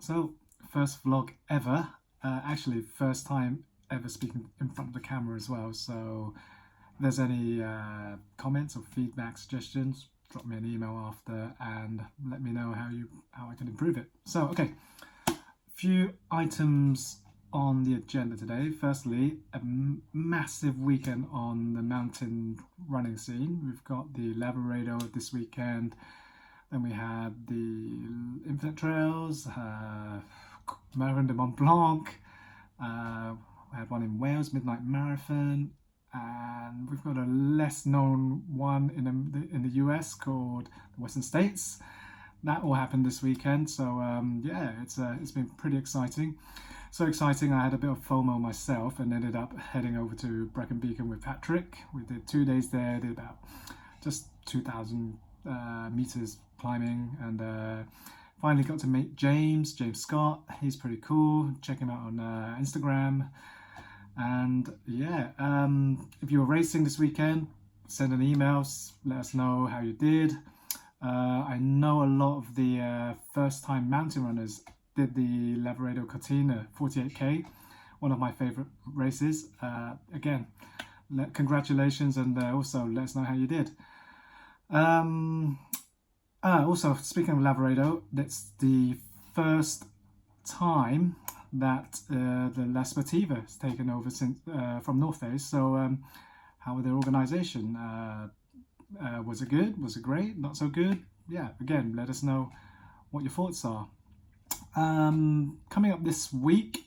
So, first vlog ever. Actually, first time ever speaking in front of the camera as well. So, if there's any comments or feedback, suggestions, drop me an email after and let me know how I can improve it. So, okay, few items on the agenda today. Firstly, a massive weekend on the mountain running scene. We've got the Labrador this weekend. Then we had the Infinite Trails, Marathon de Mont Blanc. We had one in Wales, Midnight Marathon, and we've got a less known one in the US called the Western States. That all happened this weekend, so yeah, it's been pretty exciting. So exciting, I had a bit of FOMO myself and ended up heading over to Brecon Beacon with Patrick. We did 2 days there, did about just 2,000 meters climbing, and finally got to meet James Scott. He's pretty cool. Check him out on Instagram. And yeah, if you're racing this weekend, send an email, let us know how you did. I know a lot of the first time mountain runners did the Labrador Cortina 48k, one of my favorite races. Again, congratulations, and also let us know how you did. Also, speaking of Labrador, that's the first time that the La Sportiva has taken over since from North Face. So, how was their organisation? Was it good? Was it great? Not so good? Yeah, again, let us know what your thoughts are. Coming up this week,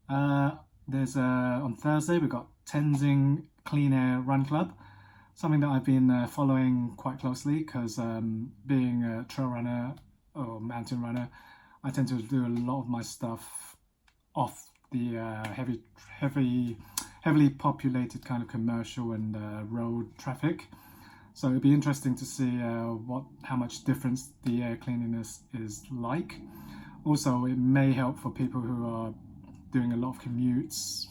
there's on Thursday we've got Tenzin Clean Air Run Club. Something that I've been following quite closely because being a trail runner or mountain runner, I tend to do a lot of my stuff off the heavily populated kind of commercial and road traffic. So it'd be interesting to see how much difference the air cleanliness is like. Also, it may help for people who are doing a lot of commutes,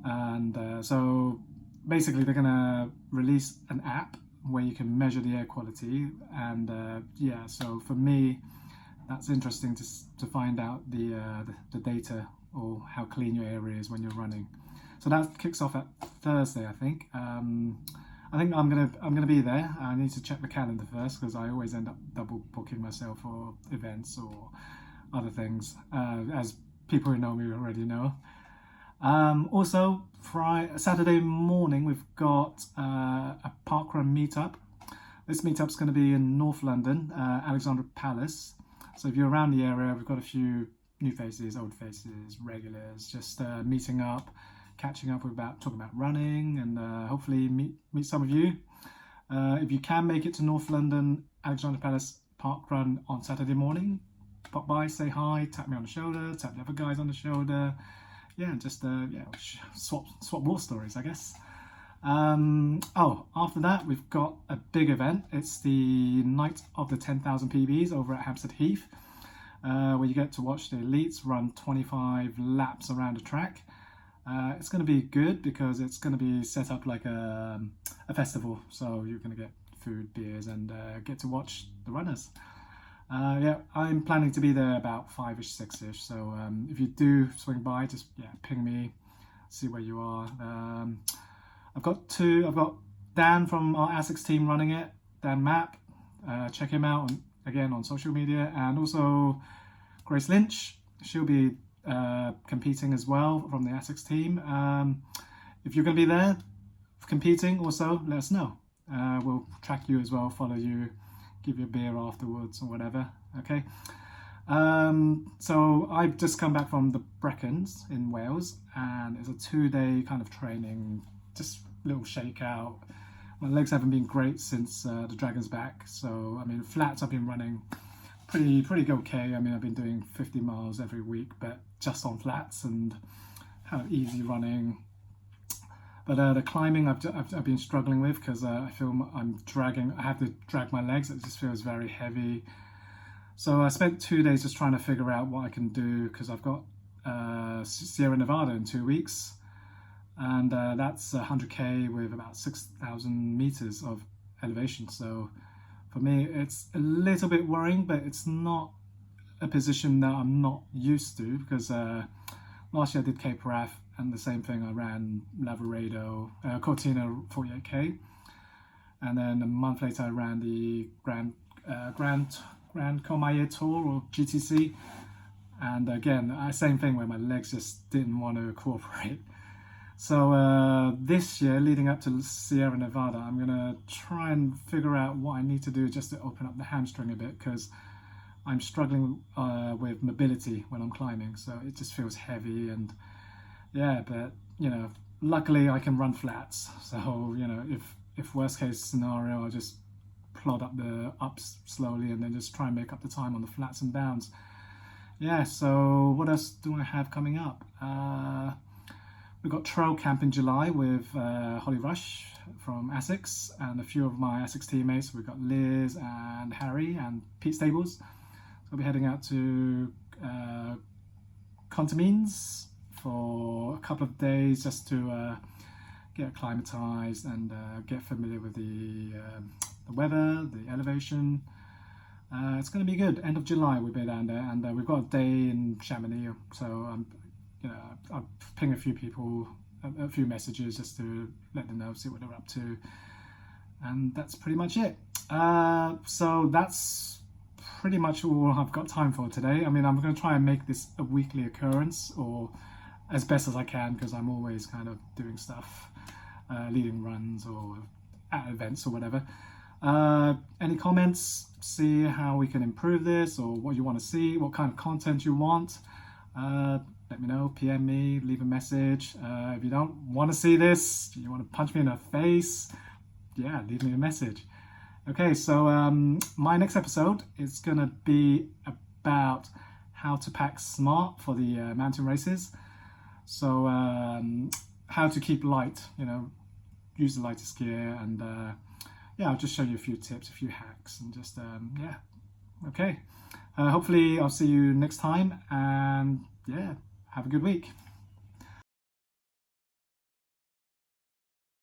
and so basically they're gonna release an app where you can measure the air quality, and yeah, so for me that's interesting to find out the data or how clean your area is when you're running. So that kicks off at Thursday, I think. I think I'm gonna be there. I need to check the calendar first because I always end up double booking myself for events or other things, as people who know me already know. Also, Saturday morning we've got a parkrun meetup. This meetup's going to be in North London, Alexandra Palace. So if you're around the area, we've got a few new faces, old faces, regulars, just meeting up, catching up talking about running, and hopefully meet some of you. If you can make it to North London, Alexandra Palace parkrun on Saturday morning, pop by, say hi, tap me on the shoulder, tap the other guys on the shoulder. Yeah, just swap war stories, I guess. After that we've got a big event. It's the night of the 10,000 PBs over at Hampstead Heath, where you get to watch the elites run 25 laps around the track. It's going to be good because it's going to be set up like a festival, so you're going to get food, beers, and get to watch the runners. Yeah, I'm planning to be there about 5ish, 6ish. So if you do swing by, just ping me, see where you are. I've got Dan from our ASICS team running it, Dan Mapp. Check him out again on social media, and also Grace Lynch. She'll be competing as well from the ASICS team. If you're going to be there competing, also let us know. We'll track you as well, follow you, give you a beer afterwards or whatever. Okay. So I've just come back from the Brecons in Wales, and it's a 2-day kind of training, just little shakeout. My legs haven't been great since the Dragon's back, so I mean flats I've been running pretty okay. I mean I've been doing 50 miles every week, but just on flats and kind of easy running. But the climbing I've been struggling with because I feel I have to drag my legs. It just feels very heavy. So I spent 2 days just trying to figure out what I can do, because I've got Sierra Nevada in 2 weeks, and that's 100k with about 6,000 meters of elevation. So for me it's a little bit worrying, but it's not a position that I'm not used to, because last year I did Cape Wrath, and the same thing, I ran Lavaredo, Cortina 48k, and then a month later I ran the Grand Comaye Tour, or GTC, and again, same thing where my legs just didn't want to cooperate. So this year, leading up to Sierra Nevada, I'm gonna try and figure out what I need to do just to open up the hamstring a bit, because I'm struggling with mobility when I'm climbing, so it just feels heavy. And yeah, but you know, luckily I can run flats, so you know, if worst case scenario, I'll just plod up the ups slowly and then just try and make up the time on the flats and downs. Yeah, so what else do I have coming up? We've got trail camp in July with Holly Rush from Essex and a few of my Essex teammates. We've got Liz and Harry and Pete Stables. So I'll be heading out to Contamines for a couple of days just to get acclimatized and get familiar with the weather, the elevation. It's going to be good. End of July we'll be down there, and we've got a day in Chamonix, so I'll ping a few people, a few messages just to let them know, see what they're up to, and that's pretty much it. So that's pretty much all I've got time for today. I mean, I'm going to try and make this a weekly occurrence, or as best as I can, because I'm always kind of doing stuff, leading runs or at events or whatever. Any comments? See how we can improve this, or what you want to see, what kind of content you want. Let me know, PM me, leave a message. If you don't want to see this, you want to punch me in the face, yeah, leave me a message. Okay, so my next episode is going to be about how to pack smart for the mountain races. So how to keep light, you know, use the lightest gear, and yeah, I'll just show you a few tips, a few hacks, and just, yeah, okay. Hopefully I'll see you next time, and yeah, have a good week.